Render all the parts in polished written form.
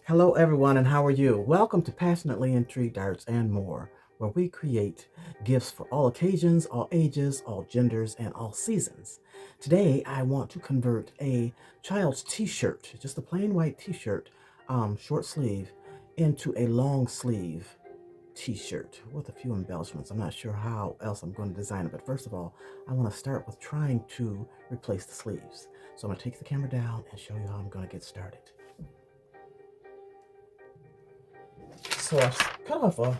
Hello, everyone, and how are you? Welcome to Passionately Intrigued Arts and More, where we create gifts for all occasions, all ages, all genders, and all seasons. Today, I want to convert a child's t-shirt, just a plain white t-shirt, short sleeve, into a long sleeve t-shirt with a few embellishments. I'm not sure how else I'm going to design it, but first of all, I want to start with trying to replace the sleeves. So I'm going to take the camera down and show you how I'm going to get started. So I cut off a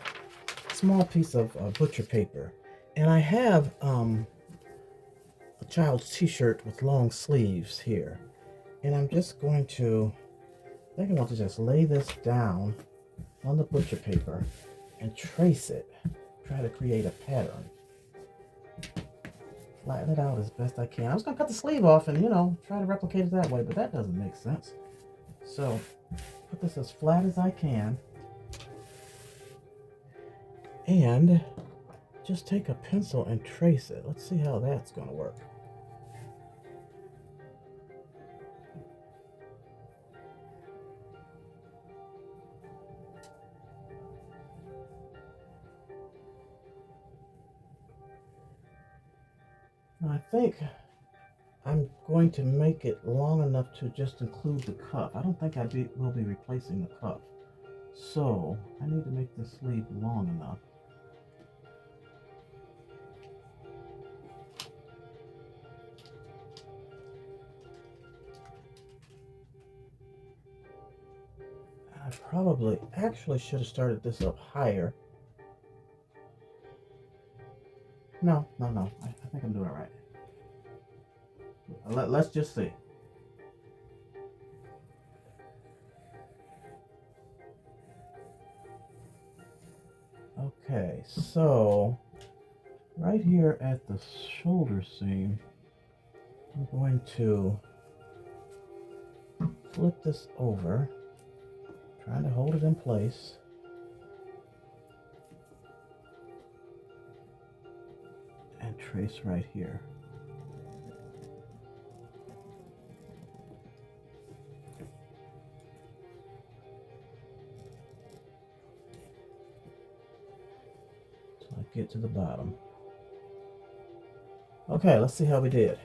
small piece of butcher paper, and I have a child's t-shirt with long sleeves here, and I'm just going to, I think I want to just lay this down on the butcher paper and trace it, try to create a pattern, flatten it out as best I can. I was going to cut the sleeve off and, try to replicate it that way, but that doesn't make sense. So put this as flat as I can, and just take a pencil and trace it. Let's see how that's going to work. Now, I think I'm going to make it long enough to just include the cuff. I don't think will be replacing the cuff. So I need to make this sleeve long enough. I probably actually should have started this up higher. No. I think I'm doing it right. Let's just see. Okay, so right here at the shoulder seam, I'm going to flip this over, trying to hold it in place. And trace right here. So I get to the bottom. Okay, let's see how we did.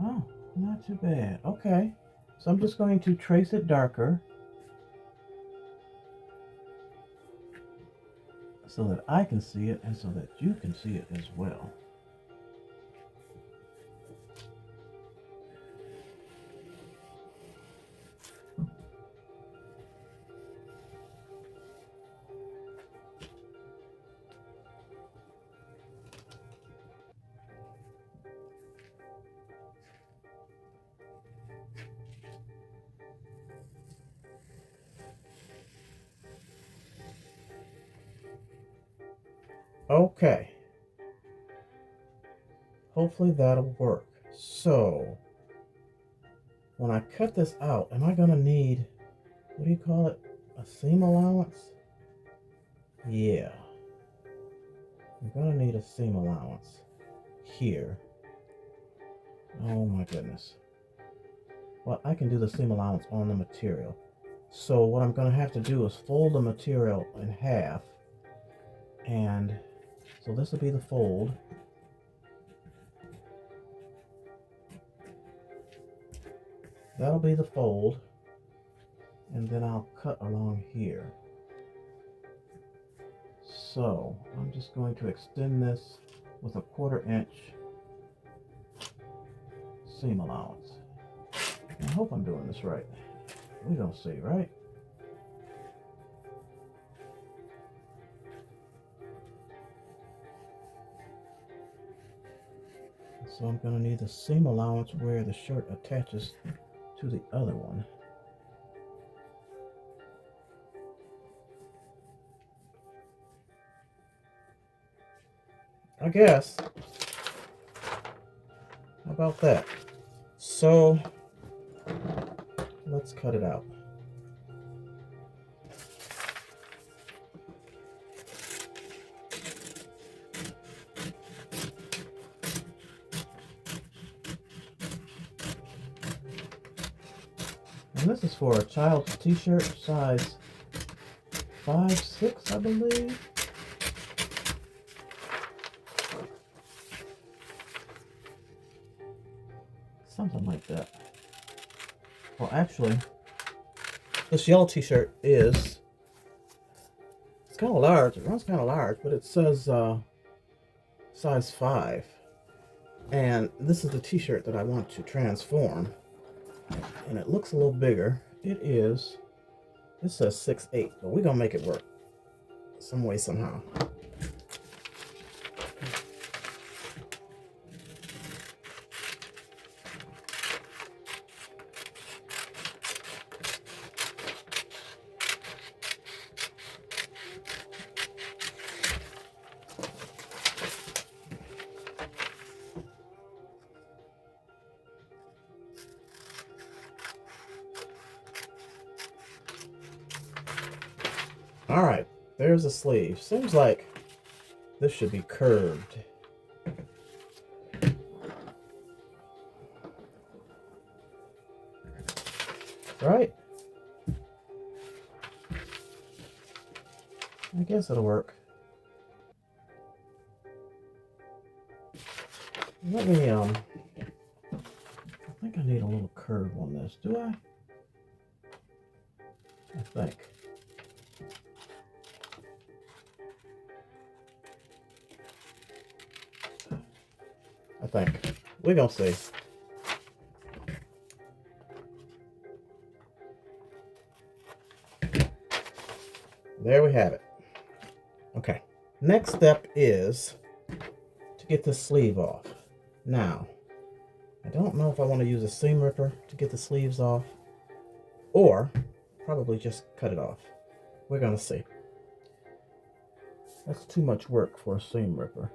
Oh, not too bad. Okay, so I'm just going to trace it darker so that I can see it and so that you can see it as well. Okay, hopefully that'll work. So when I cut this out, am I gonna need, what do you call it, a seam allowance? Yeah, I'm gonna need a seam allowance here. Oh my goodness. Well, I can do the seam allowance on the material. So what I'm going to have to do is fold the material in half. And so this will be the fold. That'll be the fold. And then I'll cut along here. So I'm just going to extend this with a 1/4 inch seam allowance. I hope I'm doing this right. We're going to see, right? So I'm going to need the seam allowance where the shirt attaches to the other one. I guess. How about that? So let's cut it out. And this is for a child's t-shirt, size 5'6", I believe. Something like that. Well, actually, this yellow t-shirt is, it's kind of large. It runs kind of large, but it says size 5. And this is the t-shirt that I want to transform. And it looks a little bigger. It says 6'8", but we're going to make it work some way, somehow. All right, there's the sleeve. Seems like this should be curved. Right? I guess it'll work. Let me, I think I need a little curve on this. Do I? I think. We're gonna see. There we have it. Okay. Next step is to get the sleeve off. Now, I don't know if I want to use a seam ripper to get the sleeves off, or probably just cut it off. We're gonna see. That's too much work for a seam ripper.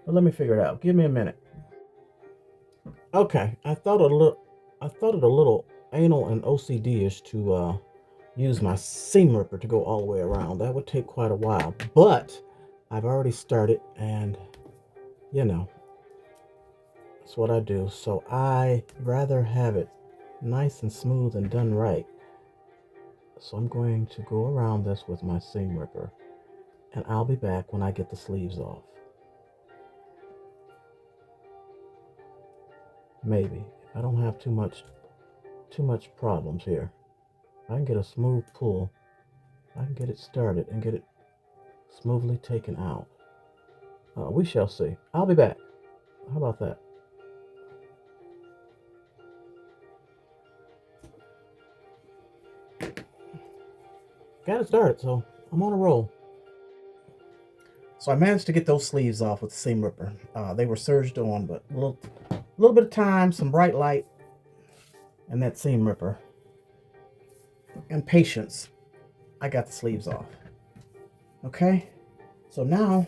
But let me figure it out. Give me a minute. Okay, I thought it a little anal and OCD-ish to use my seam ripper to go all the way around. That would take quite a while, but I've already started, and you know, that's what I do. So I rather have it nice and smooth and done right. So I'm going to go around this with my seam ripper, and I'll be back when I get the sleeves off. Maybe, if I don't have too much problems here. I can get a smooth pull. I can get it started and get it smoothly taken out. We shall see. I'll be back. How about that? Got it started, so I'm on a roll. So I managed to get those sleeves off with the seam ripper. They were serged on, but a little bit of time, some bright light, and that seam ripper. And patience, I got the sleeves off. Okay, so now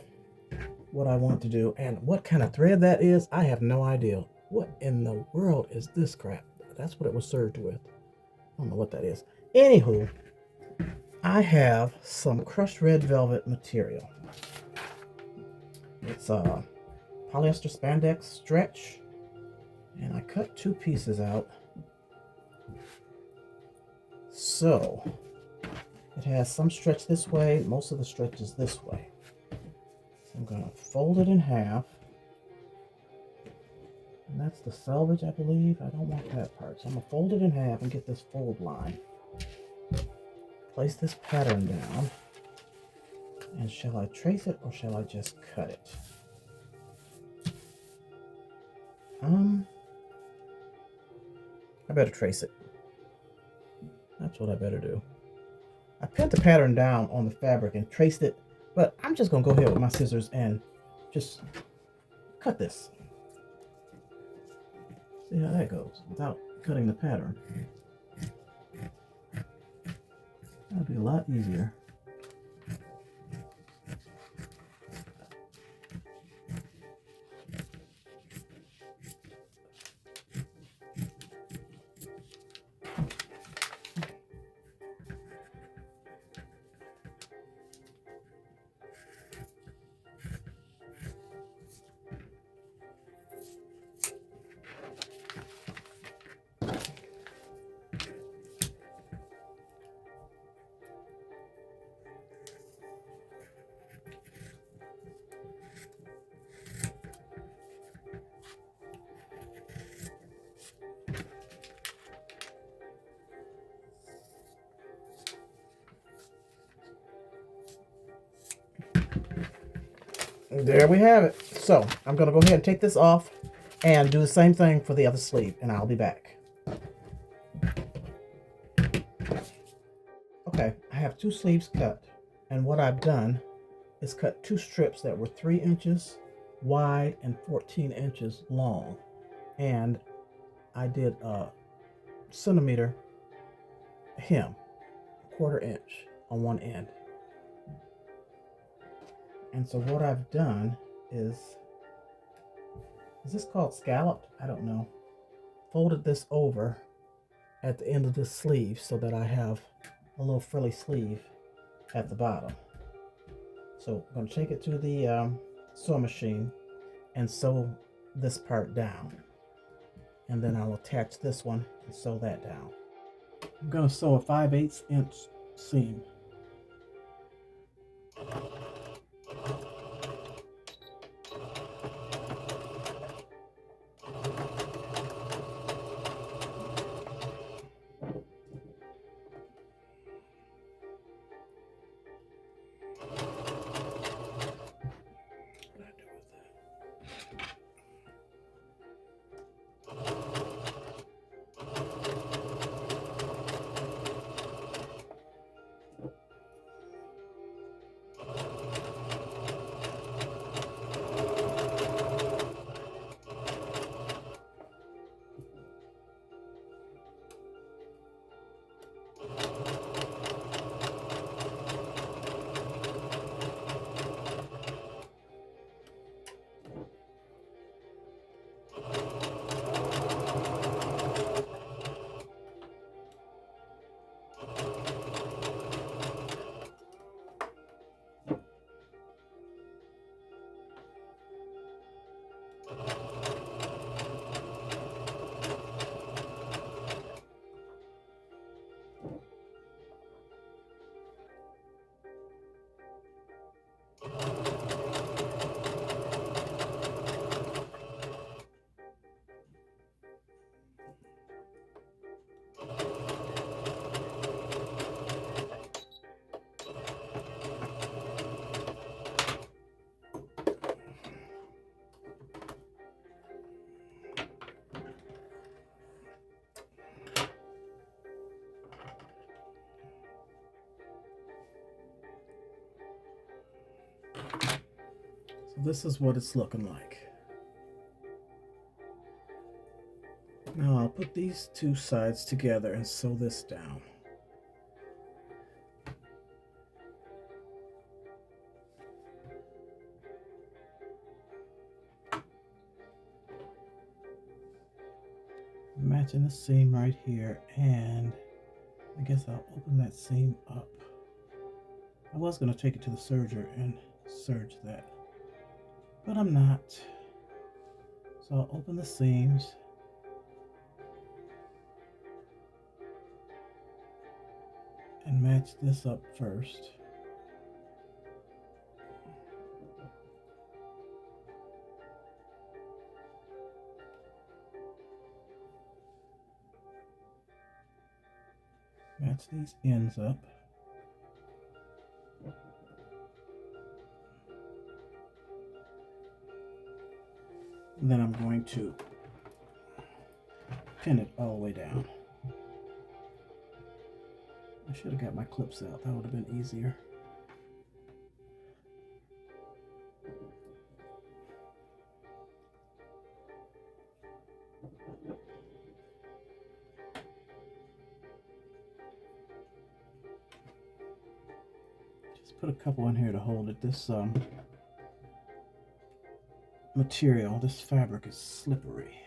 what I want to do, and what kind of thread that is, I have no idea. What in the world is this crap? That's what it was served with. I don't know what that is. Anywho, I have some crushed red velvet material. It's a polyester spandex stretch, and I cut 2 pieces out. So it has some stretch this way, most of the stretch is this way. So I'm going to fold it in half, and that's the selvage, I believe. I don't want that part, so I'm going to fold it in half and get this fold line. Place this pattern down, and shall I trace it or shall I just cut it? I better trace it. That's what I better do. I pinned the pattern down on the fabric and traced it, but I'm just going to go ahead with my scissors and just cut this. See how that goes without cutting the pattern. That'll be a lot easier. There we have it. So I'm going to go ahead and take this off and do the same thing for the other sleeve, and I'll be back. Okay, I have 2 sleeves cut, and what I've done is cut 2 strips that were 3 inches wide and 14 inches long, and I did a centimeter hem, 1/4 inch on one end. And so what I've done is this called scalloped? I don't know. Folded this over at the end of this sleeve so that I have a little frilly sleeve at the bottom. So I'm going to take it to the sewing machine and sew this part down. And then I'll attach this one and sew that down. I'm going to sew a 5/8 inch seam. So this is what it's looking like. Now I'll put these 2 sides together and sew this down. Matching the seam right here, and I guess I'll open that seam up. I was going to take it to the serger and serge that, but I'm not. So I'll open the seams. And match this up first. Match these ends up. And then I'm going to pin it all the way down. I should have got my clips out. That would have been easier. Just put a couple in here to hold it. This material, this fabric is slippery.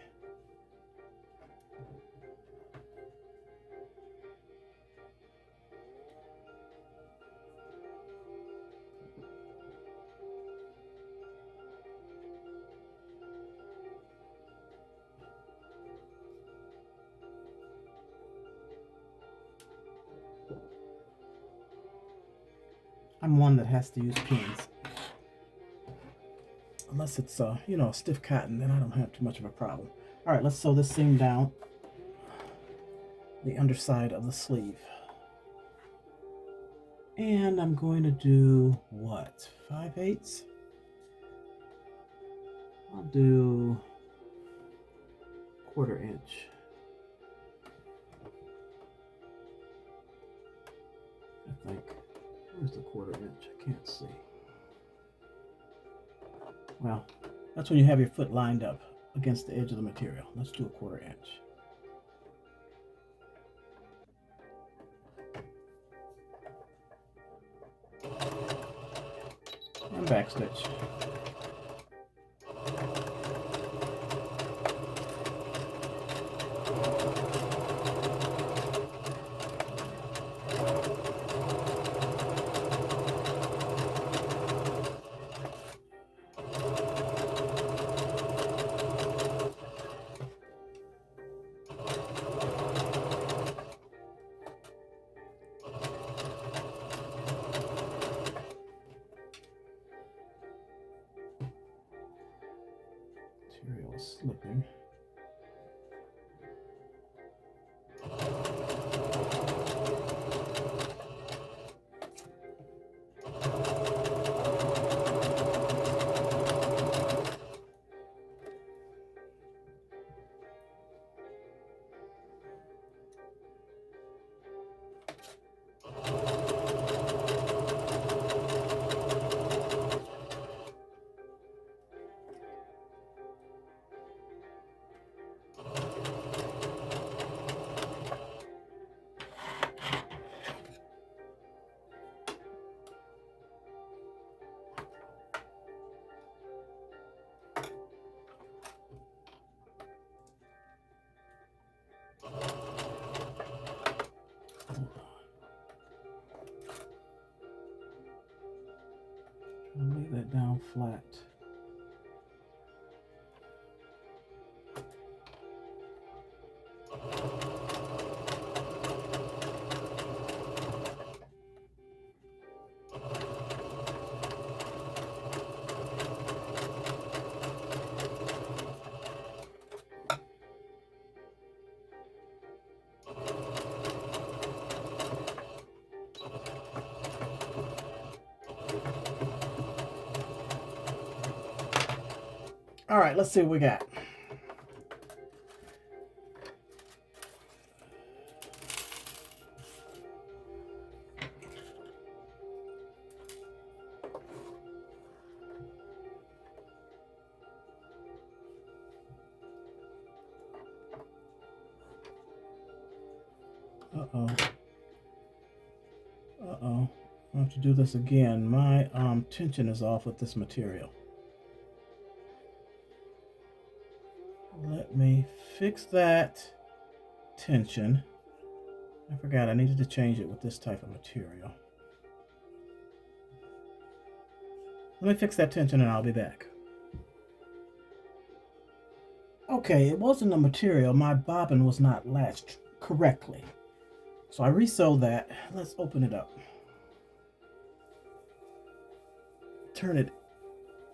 I'm one that has to use pins. Unless it's you know, stiff cotton, then I don't have too much of a problem. All right, let's sew this seam down the underside of the sleeve. And I'm going to do what? 5/8? I'll do 1/4 inch. I think. Where's the 1/4 inch? I can't see. Well, that's when you have your foot lined up against the edge of the material. Let's do a 1/4 inch. And backstitch. Material is slipping. Lay that down flat. All right, let's see what we got. Uh-oh. Uh-oh. I have to do this again. My tension is off with this material. Let me fix that tension. I forgot I needed to change it with this type of material. Let me fix that tension and I'll be back. Okay, it wasn't the material. My bobbin was not latched correctly. So I re-sewed that. Let's open it up. Turn it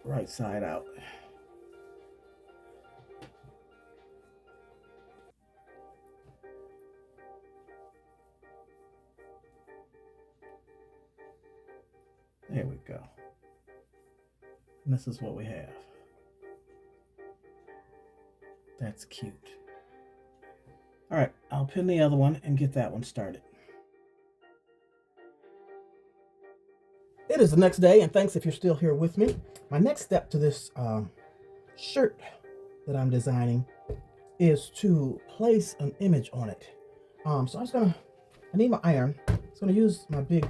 right side out. There we go. And this is what we have. That's cute. All right, I'll pin the other one and get that one started. It is the next day, and thanks if you're still here with me. My next step to this shirt that I'm designing is to place an image on it. So I need my iron. I was gonna use my big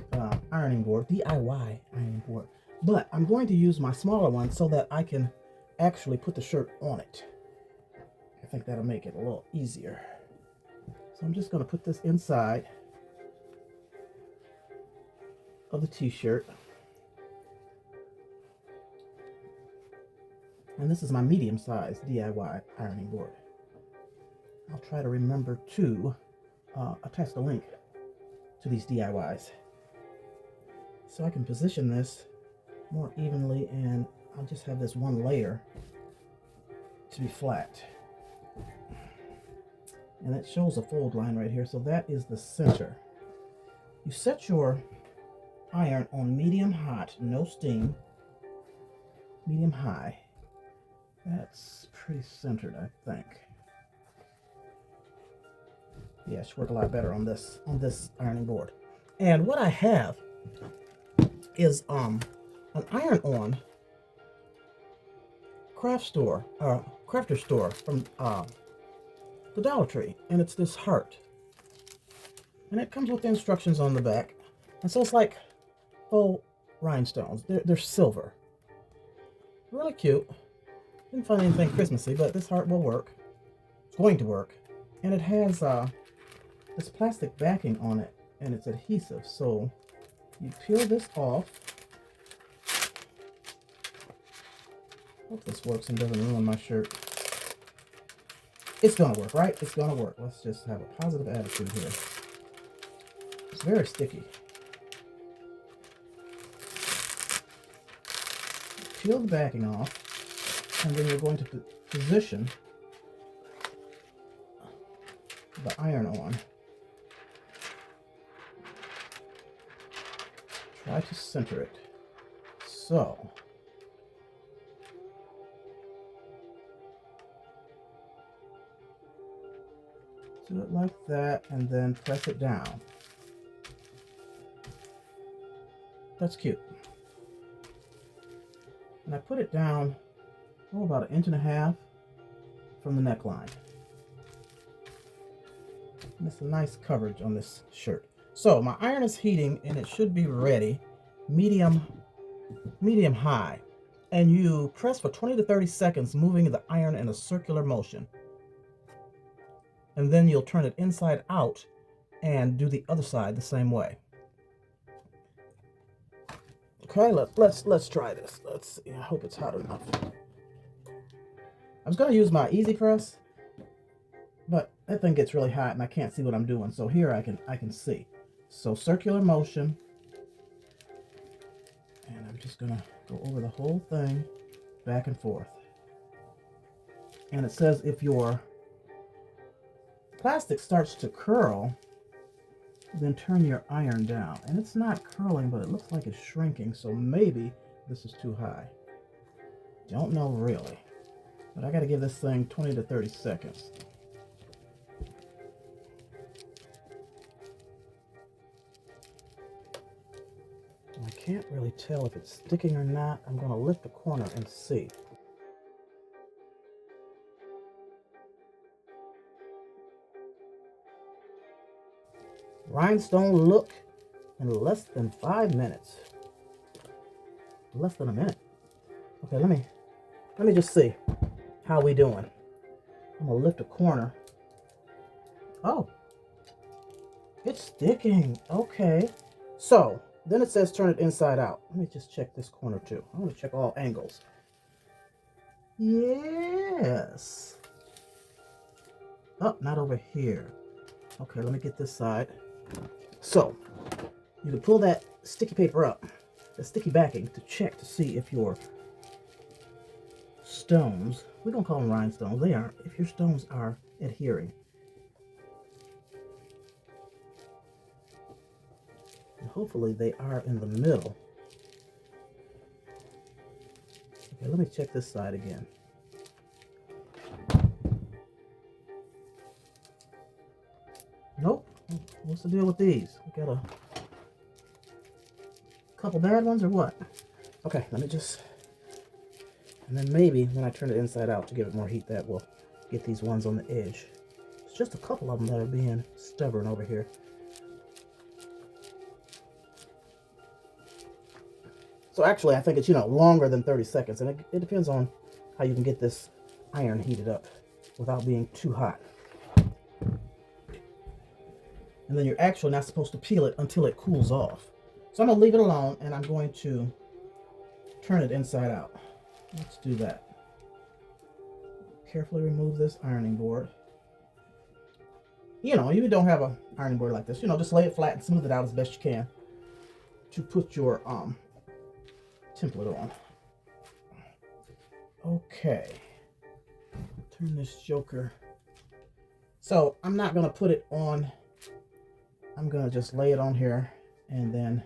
ironing board, DIY ironing board, but I'm going to use my smaller one so that I can actually put the shirt on it. I think that'll make it a little easier. So I'm just gonna put this inside of the t-shirt. And this is my medium-sized DIY ironing board. I'll try to remember to attach the link to these DIYs so I can position this more evenly, and I'll just have this one layer to be flat. And it shows a fold line right here, so that is the center. You set your iron on medium hot, no steam, medium high. That's pretty centered, I think. Yeah, it should work a lot better on this ironing board. And what I have is an iron-on crafter store from the Dollar Tree, and it's this heart, and it comes with the instructions on the back, and so it's like faux rhinestones. They're silver, really cute. Didn't find anything Christmassy, but this heart will work. It's going to work, and it has this plastic backing on it, and it's adhesive. So you peel this off. Hope this works and doesn't ruin my shirt. It's gonna work, right? It's gonna work. Let's just have a positive attitude here. It's very sticky. Peel the backing off, and then you're going to position the iron on. Try to center it. So, do it like that, and then press it down. That's cute. And I put it down, about 1.5 inches from the neckline. And it's a nice coverage on this shirt. So my iron is heating, and it should be ready, medium high. And you press for 20 to 30 seconds, moving the iron in a circular motion. And then you'll turn it inside out and do the other side the same way. Okay, let's try this. Let's see. I hope it's hot enough. I was going to use my easy press, but that thing gets really hot and I can't see what I'm doing. So here I can see. So circular motion, and I'm just going to go over the whole thing, back and forth. And it says if your plastic starts to curl, then turn your iron down. And it's not curling, but it looks like it's shrinking, so maybe this is too high. Don't know really, but I got to give this thing 20 to 30 seconds. I can't really tell if it's sticking or not. I'm going to lift the corner and see. Rhinestone look in less than 5 minutes. Less than a minute. Okay, let me just see how we doing. I'm gonna lift a corner. Oh, it's sticking. Okay, so then it says turn it inside out. Let me just check this corner too. I want to check all angles. Yes. Oh, not over here. Okay, let me get this side. So you can pull that sticky paper up, the sticky backing, to check to see if your stones, we don't call them rhinestones, they are, if your stones are adhering. And hopefully they are in the middle. Okay, let me check this side again. Nope. What's the deal with these? We got a couple bad ones or what? Okay, let me just, and then maybe when I turn it inside out to give it more heat, that will get these ones on the edge. It's just a couple of them that are being stubborn over here. So actually, I think it's, longer than 30 seconds, and it depends on how you can get this iron heated up without being too hot. And then you're actually not supposed to peel it until it cools off. So I'm going to leave it alone, and I'm going to turn it inside out. Let's do that. Carefully remove this ironing board. You don't have an ironing board like this. Just lay it flat and smooth it out as best you can to put your template on. Okay. Turn this joker. So I'm not going to put it on. I'm going to just lay it on here and then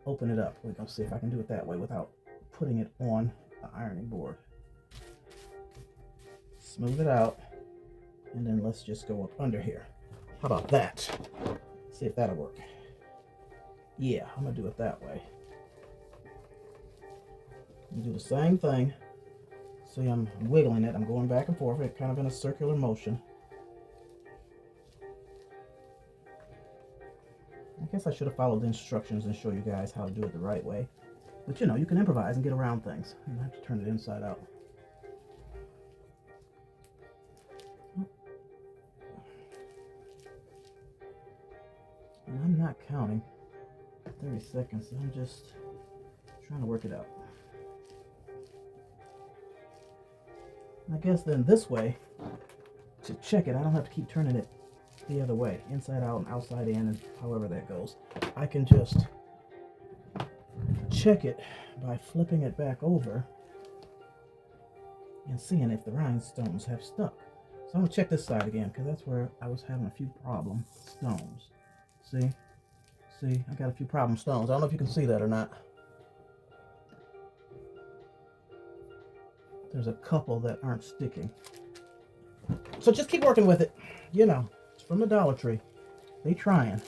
open it up. We're going to see if I can do it that way without putting it on the ironing board. smooth it out, and then let's just go up under here. How about that? See if that'll work. Yeah, I'm gonna do it that way. Do the same thing. See, I'm wiggling it. I'm going back and forth, kind of in a circular motion. I guess I should have followed the instructions and show you guys how to do it the right way. But you know, you can improvise and get around things. You don't have to turn it inside out. And I'm not counting 30 seconds. I'm just trying to work it out. I guess then this way, to check it, I don't have to keep turning it the other way, inside out and outside in, and however that goes. I can just check it by flipping it back over and seeing if the rhinestones have stuck. So I'm gonna check this side again, because that's where I was having a few problem stones. See, I got a few problem stones. I don't know if you can see that or not. There's a couple that aren't sticking. So just keep working with it. You know, it's from the Dollar Tree. They trying.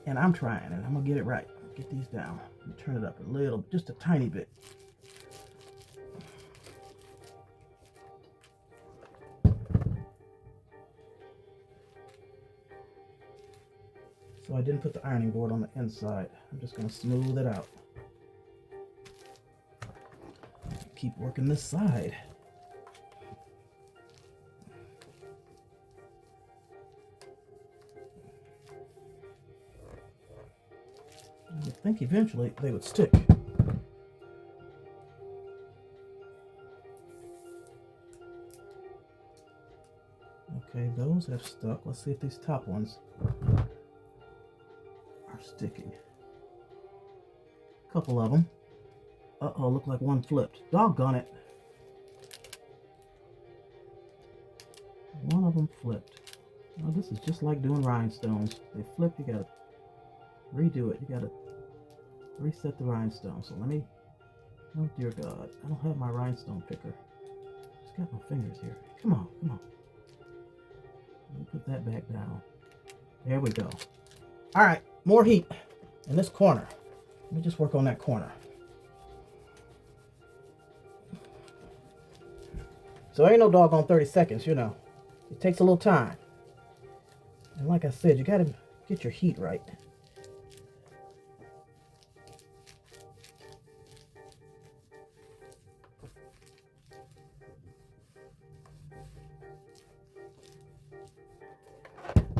And I'm trying, and I'm gonna get it right. Get these down and turn it up a little, just a tiny bit. So I didn't put the ironing board on the inside. I'm just gonna smooth it out. Keep working this side. I think eventually they would stick. Okay, those have stuck. Let's see if these top ones are sticking. A couple of them. Uh-oh, look like one flipped. Doggone it. One of them flipped. Oh, this is just like doing rhinestones. They flip, you gotta redo it. You gotta reset the rhinestone. So let me, oh dear God, I don't have my rhinestone picker. Just got my fingers here. Come on, come on. Let me put that back down. There we go. All right, more heat in this corner. Let me just work on that corner. So ain't no doggone 30 seconds, you know. It takes a little time. And like I said, you gotta get your heat right.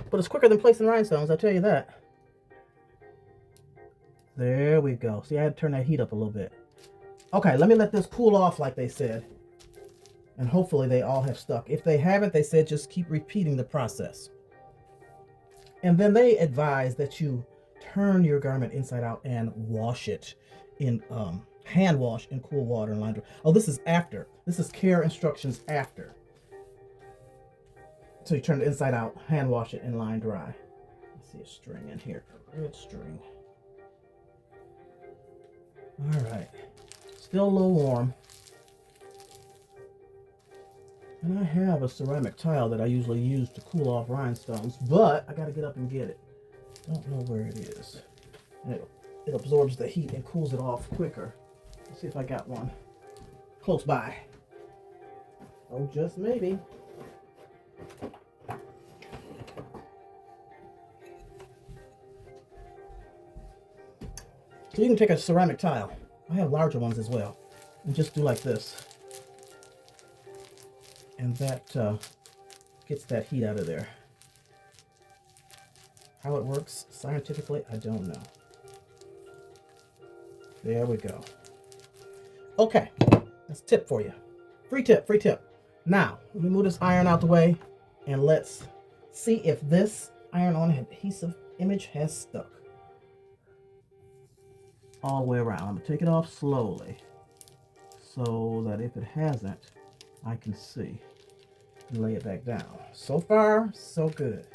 But it's quicker than placing rhinestones, I'll tell you that. There we go. See, I had to turn that heat up a little bit. Okay, let me let this cool off like they said. And hopefully they all have stuck. If they haven't, they said just keep repeating the process. And then they advise that you turn your garment inside out and wash it in hand wash in cool water and line dry. Oh, this is after. This is care instructions after. So you turn it inside out, hand wash it and line dry. I see a string in here, a red string. All right, still a little warm. And I have a ceramic tile that I usually use to cool off rhinestones, but I got to get up and get it. Don't know where it is. And it absorbs the heat and cools it off quicker. Let's see if I got one close by. Oh, just maybe. So you can take a ceramic tile. I have larger ones as well. And just do like this. And that gets that heat out of there. How it works scientifically, I don't know. There we go. Okay, that's a tip for you. Free tip, free tip. Now, let me move this iron out the way and let's see if this iron-on adhesive image has stuck. All the way around. I'm gonna take it off slowly so that if it hasn't, I can see and lay it back down. So far, so good.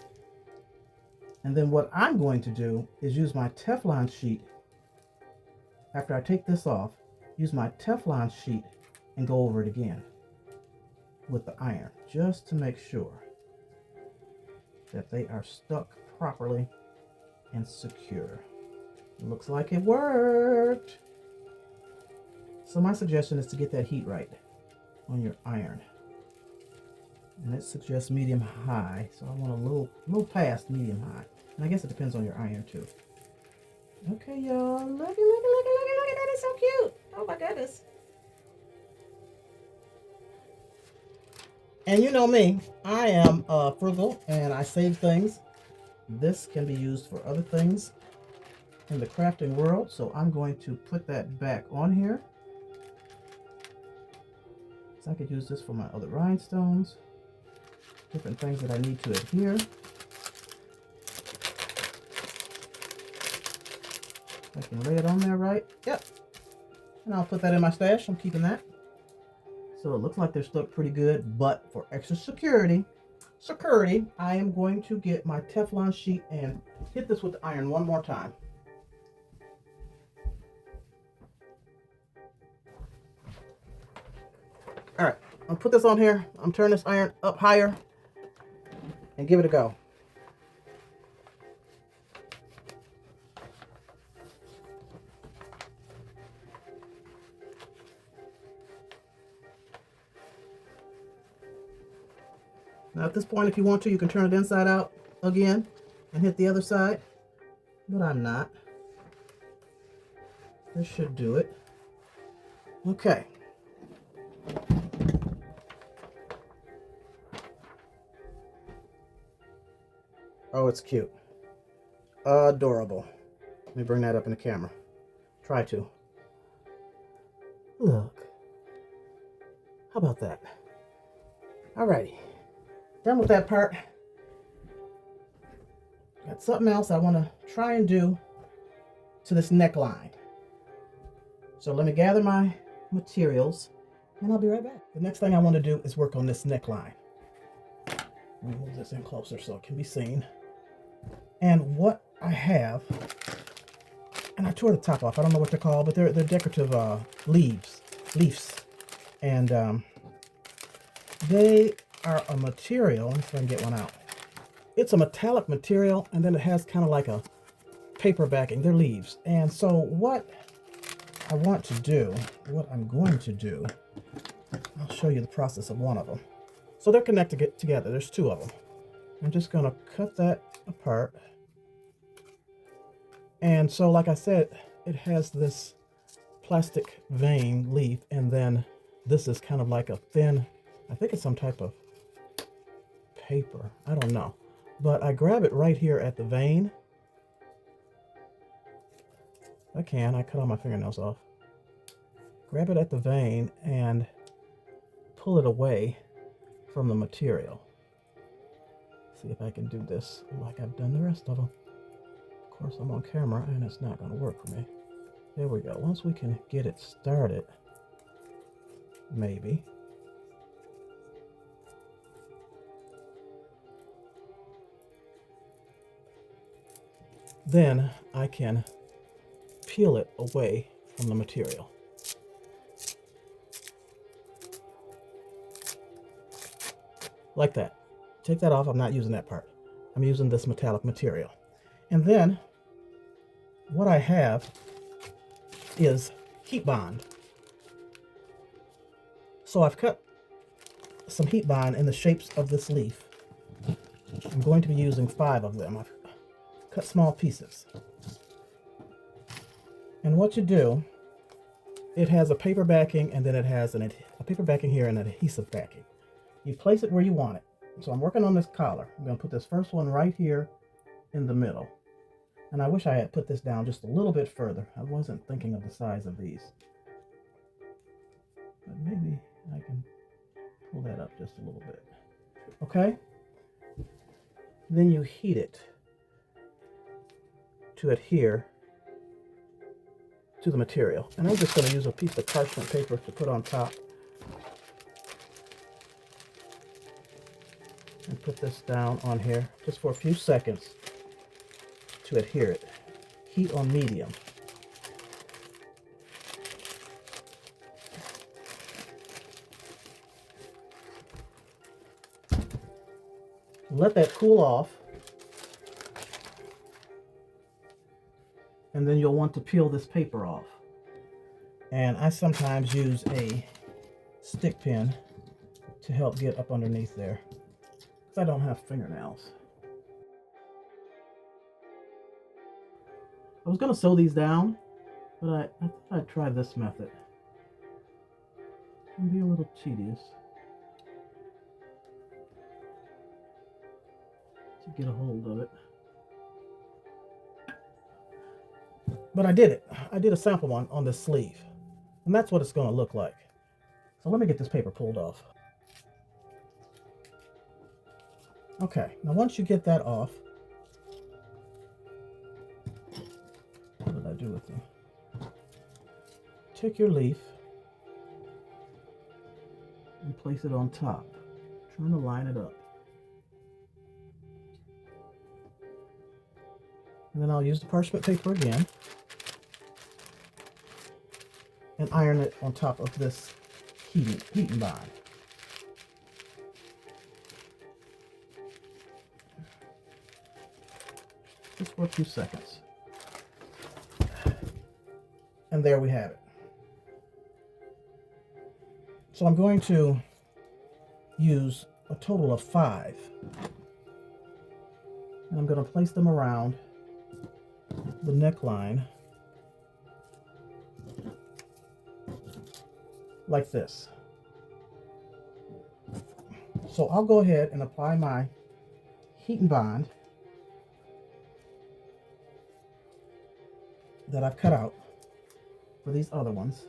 And then what I'm going to do is use my Teflon sheet. After I take this off, use my Teflon sheet and go over it again. with the iron just to make sure that they are stuck properly and secure. Looks like it worked. So my suggestion is to get that heat right on your iron. And it suggests medium high, so I want a little past medium high. And I guess it depends on your iron too. Okay, y'all, look at that, is so cute. Oh my goodness. And you know me, I am frugal and I save things. This can be used for other things in the crafting world, so I'm going to put that back on here. So I could use this for my other rhinestones, different things that I need to adhere. I can lay it on there right. Yep. And I'll put that in my stash. I'm keeping that. So it looks like they're stuck pretty good, but for extra security, I am going to get my Teflon sheet and hit this with the iron one more time. All right, I'll put this on here. I'm turning this iron up higher and give it a go. Now at this point, if you want to, you can turn it inside out again and hit the other side, but I'm not. This should do it. Okay. Oh, it's cute. Adorable. Let me bring that up in the camera. Try to. Look. How about that? Alrighty. Done with that part. Got something else I want to try and do to this neckline. So let me gather my materials and I'll be right back. The next thing I want to do is work on this neckline. Let me move this in closer so it can be seen. And what I have, and I tore the top off. I don't know what they're called, but they're decorative leaves. And they are a material. Let me see if I can get one out. It's a metallic material, and then it has kind of like a paper backing. They're leaves. And so what I want to do, what I'm going to do, I'll show you the process of one of them. So they're connected together. There's two of them. I'm just going to cut that apart. And so, like I said, it has this plastic vein leaf, and then this is kind of like a thin, I think it's some type of paper. I don't know. But I grab it right here at the vein. I cut all my fingernails off. Grab it at the vein and pull it away from the material. See if I can do this like I've done the rest of them. Of course, I'm on camera and it's not going to work for me. There we go. Once we can get it started, maybe. Then I can peel it away from the material. Like that. Take that off. I'm not using that part. I'm using this metallic material. And then what I have is heat bond. So I've cut some heat bond in the shapes of this leaf. I'm going to be using 5 of them. I've cut small pieces. And what you do, it has a paper backing, and then it has a paper backing here and an adhesive backing. You place it where you want it. So I'm working on this collar. I'm going to put this first one right here in the middle. And I wish I had put this down just a little bit further. I wasn't thinking of the size of these. But maybe I can pull that up just a little bit. Okay? Then you heat it to adhere to the material. And I'm just going to use a piece of parchment paper to put on top. And put this down on here just for a few seconds to adhere it. Heat on medium. Let that cool off. And then you'll want to peel this paper off. And I sometimes use a stick pin to help get up underneath there, because I don't have fingernails. I was going to sew these down, but I thought I'd try this method. It can be a little tedious to get a hold of it. But I did it. I did a sample one on this sleeve. And that's what it's going to look like. So let me get this paper pulled off. Okay, now once you get that off, what did I do with them? Take your leaf and place it on top, trying to line it up. And then I'll use the parchment paper again and iron it on top of this heating bond. Just for a few seconds. And there we have it. So I'm going to use a total of 5. And I'm going to place them around the neckline like this. So I'll go ahead and apply my heat and bond that I've cut out for these other ones.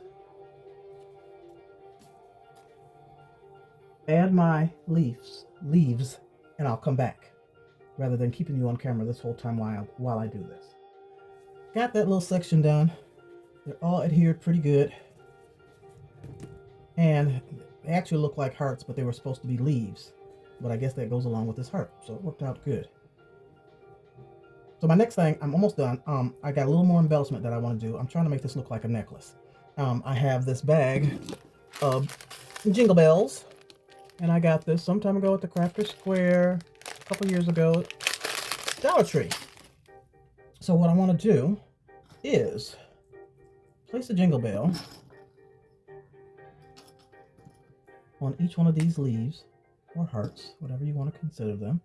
Add my leaves, and I'll come back, rather than keeping you on camera this whole time while I do this. Got that little section done. They're all adhered pretty good. And they actually look like hearts, but they were supposed to be leaves. But I guess that goes along with this heart, so it worked out good. So my next thing, I'm almost done. I got a little more embellishment that I want to do. I'm trying to make this look like a necklace. I have this bag of jingle bells, and I got this some time ago at the Crafter Square, a couple years ago, Dollar Tree. So what I want to do is place a jingle bell on each one of these leaves, or hearts, whatever you want to consider them.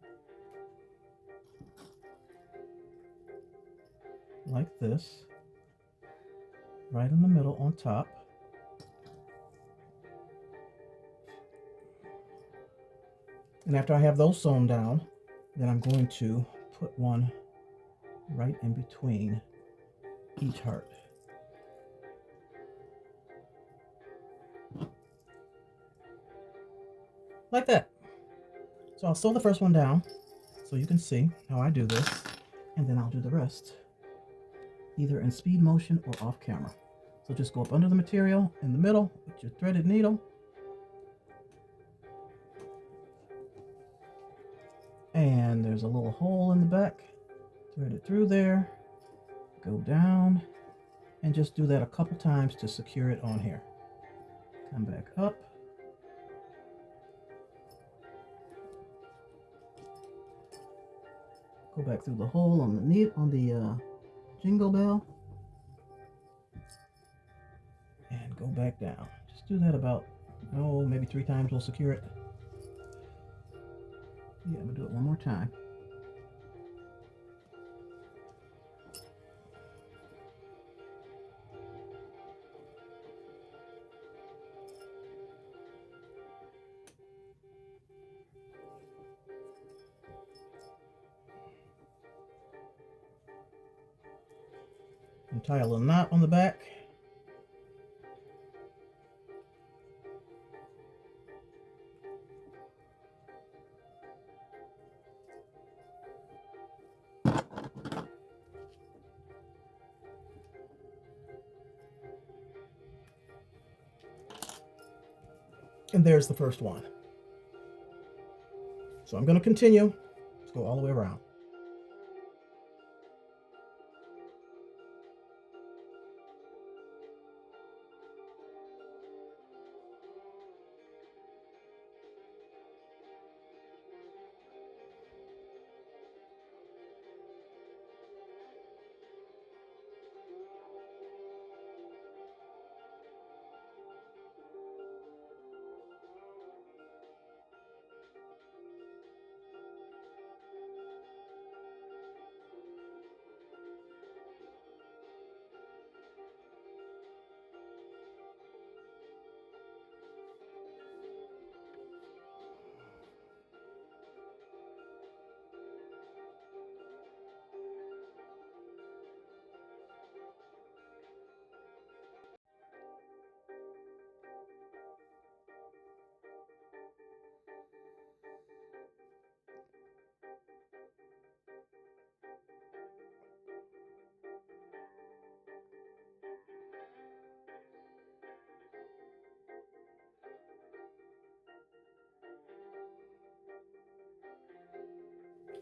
Like this, right in the middle on top. And after I have those sewn down, then I'm going to put one right in between each heart. Like that. So I'll sew the first one down so you can see how I do this, and then I'll do the rest either in speed motion or off camera. So just go up under the material in the middle with your threaded needle, and there's a little hole in the back. Thread it through there, go down, and just do that a couple times to secure it on here. Come back up. Go back through the hole on the jingle bell, and go back down. Just do that about, maybe 3 times will secure it. Yeah, I'm gonna do it one more time. And tie a little knot on the back. And there's the first one. So I'm going to continue. Let's go all the way around.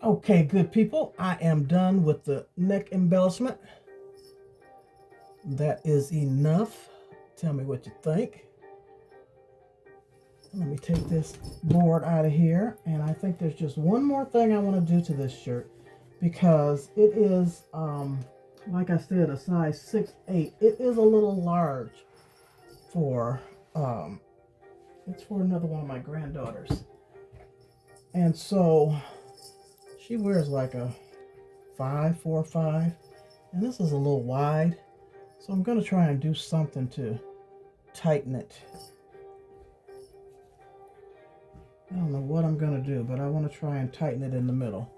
Okay, good people, I am done with the neck embellishment. That is enough. Tell me what you think. Let me take this board out of here, and I think there's just one more thing I want to do to this shirt, because it is, like I said, a size 6'8". It is a little large for, it's for another one of my granddaughters. And so she wears like a 5, 4, 5, and this is a little wide. So I'm going to try and do something to tighten it. I don't know what I'm going to do, but I want to try and tighten it in the middle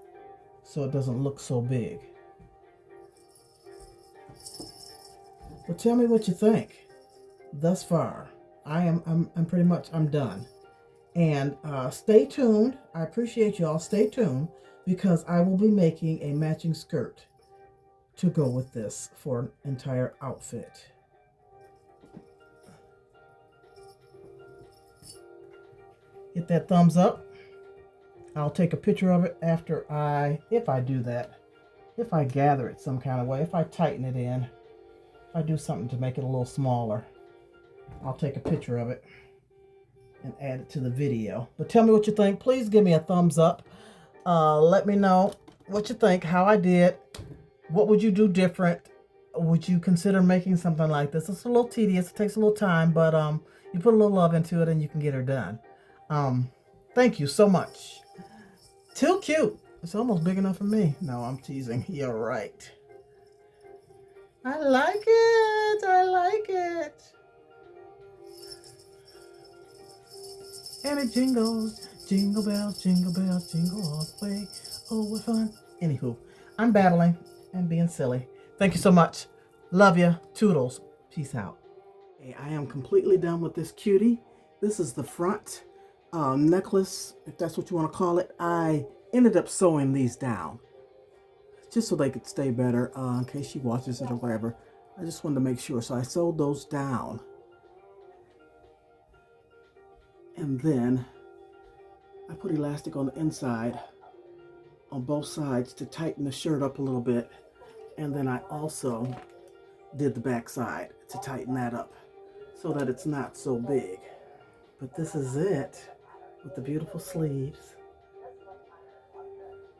so it doesn't look so big. But tell me what you think. Thus far, I'm pretty much, I'm done. And stay tuned. I appreciate y'all. Stay tuned, because I will be making a matching skirt to go with this for an entire outfit. Hit that thumbs up. I'll take a picture of it after if I do that, if I gather it some kind of way, if I tighten it in, if I do something to make it a little smaller, I'll take a picture of it and add it to the video. But tell me what you think. Please give me a thumbs up. Let me know what you think, how I did. What would you do different? Would you consider making something like this? It's a little tedious. It takes a little time, but you put a little love into it and you can get her done. Thank you so much. Too cute. It's almost big enough for me. No, I'm teasing. You're right. I like it. I like it. And it jingles. Jingle bells, jingle all the way. Oh, what fun. Anywho, I'm battling and being silly. Thank you so much. Love ya. Toodles. Peace out. Hey, I am completely done with this cutie. This is the front necklace, if that's what you want to call it. I ended up sewing these down just so they could stay better in case she watches it or whatever. I just wanted to make sure, so I sewed those down. And then I put elastic on the inside on both sides to tighten the shirt up a little bit. And then I also did the back side to tighten that up so that it's not so big. But this is it with the beautiful sleeves.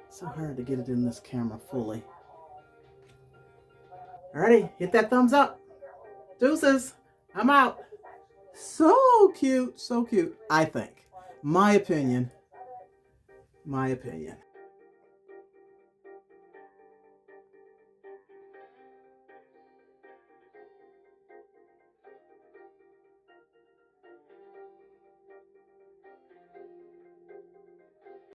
So hard to get it in this camera fully. Alrighty, hit that thumbs up. Deuces, I'm out. So cute, I think. My opinion.